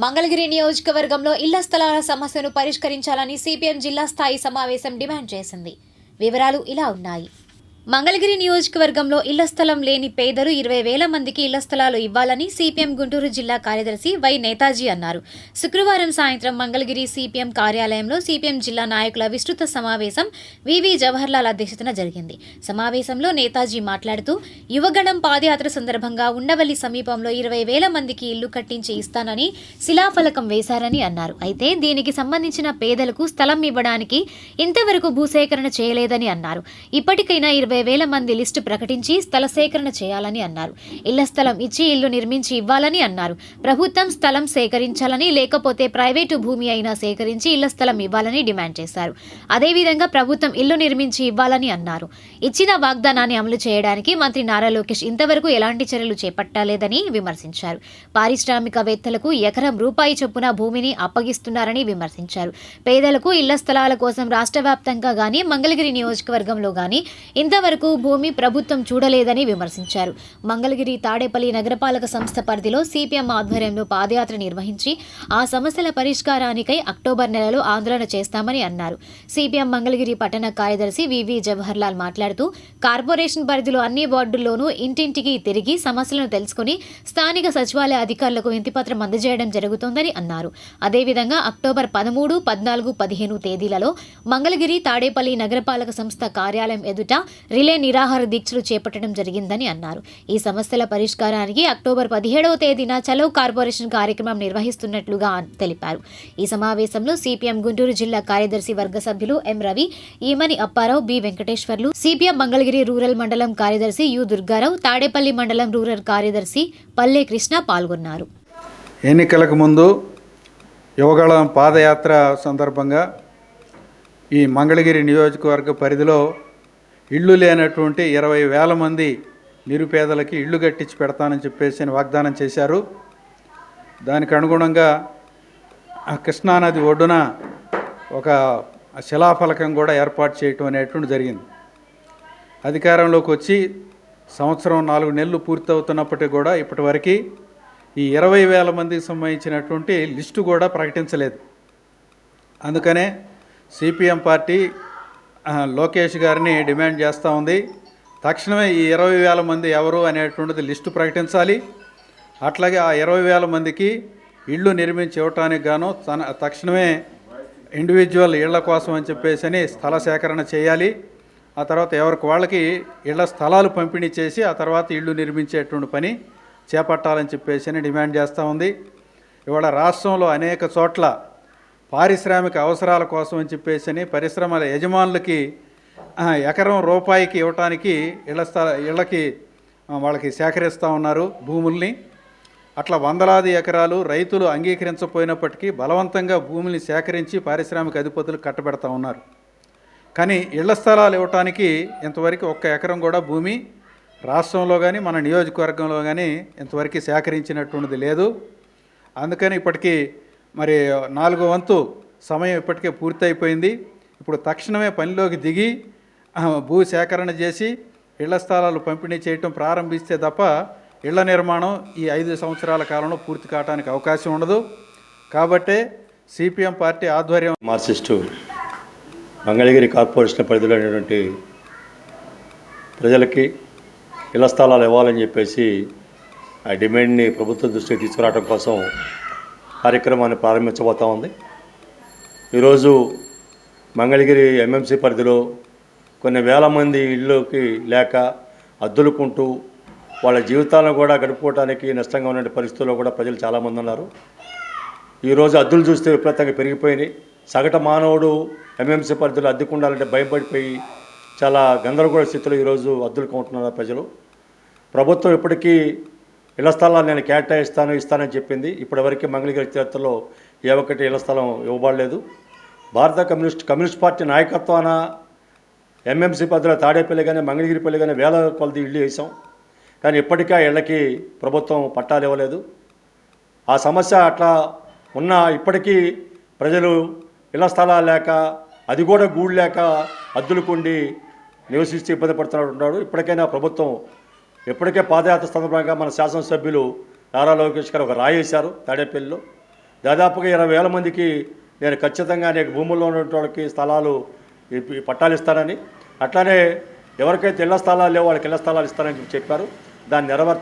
మంగళగిరి నియోజకవర్గంలో ఇళ్ల స్థలాల సమస్యను పరిష్కరించాలని సిపిఎం జిల్లా స్థాయి సమావేశం డిమాండ్ చేసింది. వివరాలు ఇలా ఉన్నాయి. మంగళగిరి నియోజకవర్గంలో ఇళ్ల స్థలం లేని పేదలు 20,000 మందికి ఇళ్ల స్థలాలు ఇవ్వాలని సిపిఎం గుంటూరు జిల్లా కార్యదర్శి వై నేతాజీ అన్నారు. శుక్రవారం సాయంత్రం మంగళగిరి సిపిఎం కార్యాలయంలో సిపిఎం జిల్లా నాయకుల విస్తృత సమావేశం వివి జవహర్లాల్ అధ్యక్షతన జరిగింది. సమావేశంలో నేతాజీ మాట్లాడుతూ యువగణం పాదయాత్ర సందర్భంగా ఉండవల్లి సమీపంలో 20,000 మందికి ఇల్లు కట్టించి ఇస్తానని శిలాఫలకం వేశారని అన్నారు. అయితే దీనికి సంబంధించిన పేదలకు స్థలం ఇవ్వడానికి ఇంతవరకు భూసేకరణ చేయలేదని అన్నారు. ఇప్పటికైనా 20,000 మంది లిస్టు ప్రకటించి స్థల సేకరణ చేయాలని అన్నారు. ఇళ్ల స్థలం ఇచ్చి ఇల్లు నిర్మించి ఇవ్వాలని అన్నారు. ప్రభుత్వం స్థలం సేకరించాలని, లేకపోతే ప్రైవేటు భూమి అయినా సేకరించి ఇళ్ల స్థలం ఇవ్వాలని డిమాండ్ చేశారు. అదేవిధంగా ప్రభుత్వం ఇల్లు నిర్మించి ఇవ్వాలని అన్నారు. ఇచ్చిన వాగ్దానాన్ని అమలు చేయడానికి మంత్రి నారా లోకేష్ ఇంతవరకు ఎలాంటి చర్యలు చేపట్టలేదని విమర్శించారు. పారిశ్రామికవేత్తలకు ఎకరం రూపాయి చొప్పున భూమిని అప్పగిస్తున్నారని విమర్శించారు. పేదలకు ఇళ్ల స్థలాల కోసం రాష్ట్ర వ్యాప్తంగా గానీ మంగళగిరి నియోజకవర్గంలో గానీ ఇంతవరకు భూమి ప్రభుత్వం చూడలేదని విమర్శించారు. మంగళగిరి తాడేపల్లి నగరపాలక సంస్థ పరిధిలో సిపిఎం ఆధ్వర్యంలో పాదయాత్ర నిర్వహించి ఆ సమస్యల పరిష్కారానికై అక్టోబర్ నెలలో ఆందోళన చేస్తామని అన్నారు. సిపిఎం మంగళగిరి పట్టణ కార్యదర్శి వివి జవహర్లాల్ మాట్లాడుతూ కార్పొరేషన్ పరిధిలో అన్ని వార్డుల్లోనూ ఇంటింటికి తిరిగి సమస్యలను తెలుసుకుని స్థానిక సచివాలయ అధికారులకు వినతిపత్రం అందజేయడం జరుగుతోందని అన్నారు. అదేవిధంగా అక్టోబర్ 13, 14, 15 తేదీలలో మంగళగిరి తాడేపల్లి నగరపాలక సంస్థ కార్యాలయం ఎదుట రిలే నిరాహార దీక్షలు చేపట్టడం జరిగిందని అన్నారు. ఈ సమస్యల పరిష్కారానికి అక్టోబర్ 17వ తేదీన చలో కార్పొరేషన్ కార్యక్రమం నిర్వహిస్తున్నట్లుగా తెలిపారు. ఈ సమావేశంలో సిపిఎం గుంటూరు జిల్లా కార్యదర్శి వర్గ సభ్యులు M Ravi, Eemani Apparao, B Venkateswarlu, CPM Mangalagiri rural మండలం కార్యదర్శి యు దుర్గారావు, తాడేపల్లి మండలం రూరల్ కార్యదర్శి పల్లె కృష్ణ పాల్గొన్నారు. ఎన్నికలకు ముందు యువగళం పాదయాత్ర సందర్భంగా ఈ మంగళగిరి నియోజకవర్గ పరిధిలో ఇళ్ళు లేనటువంటి 20,000 మంది నిరుపేదలకి ఇళ్ళు కట్టించి పెడతానని చెప్పేసి వాగ్దానం చేశారు. దానికి అనుగుణంగా కృష్ణానది ఒడ్డున ఒక శిలాఫలకం కూడా ఏర్పాటు చేయటం అనేటువంటి జరిగింది. అధికారంలోకి వచ్చి సంవత్సరం 4 నెలలు పూర్తవుతున్నప్పటికీ కూడా ఇప్పటివరకు ఈ 20,000 మందికి సంబంధించినటువంటి లిస్టు కూడా ప్రకటించలేదు. అందుకనే సిపిఎం పార్టీ లోకేష్ గారిని డిమాండ్ చేస్తూ ఉంది. తక్షణమే ఈ 20,000 మంది ఎవరు అనేటువంటిది లిస్టు ప్రకటించాలి. అట్లాగే ఆ 20,000 మందికి ఇళ్ళు నిర్మించి ఇవ్వటానికి గాను తక్షణమే ఇండివిజువల్ ఇళ్ల కోసం అని చెప్పేసి స్థల సేకరణ చేయాలి. ఆ తర్వాత ఎవరికి వాళ్ళకి ఇళ్ల స్థలాలు పంపిణీ చేసి ఆ తర్వాత ఇళ్ళు నిర్మించేటువంటి పని చేపట్టాలని చెప్పేసి డిమాండ్ చేస్తూ ఉంది. ఇవాళ రాష్ట్రంలో అనేక చోట్ల పారిశ్రామిక అవసరాల కోసం అని చెప్పేసి పరిశ్రమల యజమానులకి ఎకరం రూపాయికి ఇవ్వటానికి ఇళ్ళకి వాళ్ళకి సేకరిస్తూ ఉన్నారు భూముల్ని. అట్లా వందలాది ఎకరాలు రైతులు అంగీకరించకపోయినప్పటికీ బలవంతంగా భూముల్ని సేకరించి పారిశ్రామిక అధిపతులు కట్టబెడతా ఉన్నారు. కానీ ఇళ్ల స్థలాలు ఇవ్వటానికి ఇంతవరకు 1 ఎకరం కూడా భూమి రాష్ట్రంలో కానీ మన నియోజకవర్గంలో కానీ ఇంతవరకు సేకరించినటువంటిది లేదు. అందుకని ఇప్పటికీ మరి 4వ వంతు సమయం ఇప్పటికే పూర్తయిపోయింది. ఇప్పుడు తక్షణమే పనిలోకి దిగి భూ సేకరణ చేసి ఇళ్ల స్థలాలు పంపిణీ చేయటం ప్రారంభిస్తే తప్ప ఇళ్ల నిర్మాణం ఈ 5 సంవత్సరాల కాలంలో పూర్తి కావడానికి అవకాశం ఉండదు. కాబట్టే సిపిఎం పార్టీ ఆధ్వర్యం మార్క్సిస్టు మంగళగిరి కార్పొరేషన్ పరిధిలో ఉన్నటువంటి ప్రజలకి ఇళ్ల స్థలాలు ఇవ్వాలని చెప్పేసి ఆ డిమాండ్ని ప్రభుత్వం దృష్టికి తీసుకురావడం కోసం కార్యక్రమాన్ని ప్రారంభించబోతా ఉంది. ఈరోజు మంగళగిరి ఎంఎంసీ పరిధిలో కొన్ని వేల మంది ఇళ్ళకి లేక అద్దులుకుంటూ వాళ్ళ జీవితాలను కూడా గడుపుకోవడానికి నష్టంగా ఉన్న పరిస్థితుల్లో కూడా ప్రజలు చాలామంది ఉన్నారు. ఈరోజు అద్దులు చూస్తే విపరీతంగా పెరిగిపోయినాయి. సగటు మానవుడు ఎంఎంసీ పరిధిలో అద్దెకుండాలంటే భయపడిపోయి చాలా గందరగోళ స్థితిలో ఈరోజు అద్దులు కొంటున్నారు ప్రజలు. ప్రభుత్వం ఇప్పటికీ ఇళ్ల స్థలాలు నేను ఇస్తానని చెప్పింది. ఇప్పటివరకు మంగళగిరి చరిత్రలో ఏ ఒక్కటి ఇళ్ల స్థలం ఇవ్వబడలేదు. భారత కమ్యూనిస్ట్ పార్టీ నాయకత్వాన ఎంఎంసీ పరిధిలో తాడేపల్లి కానీ మంగళగిరిపల్లి కానీ వేల కొలది ఇళ్ళు వేసాం. కానీ ఇప్పటికీ ఆ ఇళ్లకి ప్రభుత్వం పట్టాలు ఇవ్వలేదు. ఆ సమస్య అట్లా ఉన్న ఇప్పటికీ ప్రజలు ఇళ్ల స్థలాలు లేక, అది కూడా గూడు లేక అద్దులుకుండి నివసిస్తూ ఇబ్బంది పడుతున్నాడు. ఇప్పటికైనా ప్రభుత్వం ఇప్పటికే పాదయాత్ర సందర్భంగా మన శాసనసభ్యులు నారా లోకేష్ గారు ఒక రాయి వేశారు తాడేపల్లిలో. దాదాపుగా 20,000 మందికి నేను ఖచ్చితంగా అనేక భూముల్లో ఉన్నటువంటి వాళ్ళకి స్థలాలు ఈ పట్టాలు ఇస్తానని, అట్లానే ఎవరికైతే ఇళ్ల స్థలాలు లేవో వాళ్ళకి ఇళ్ల స్థలాలు ఇస్తానని చెప్పారు. దాన్ని నెరవేర్చాలి.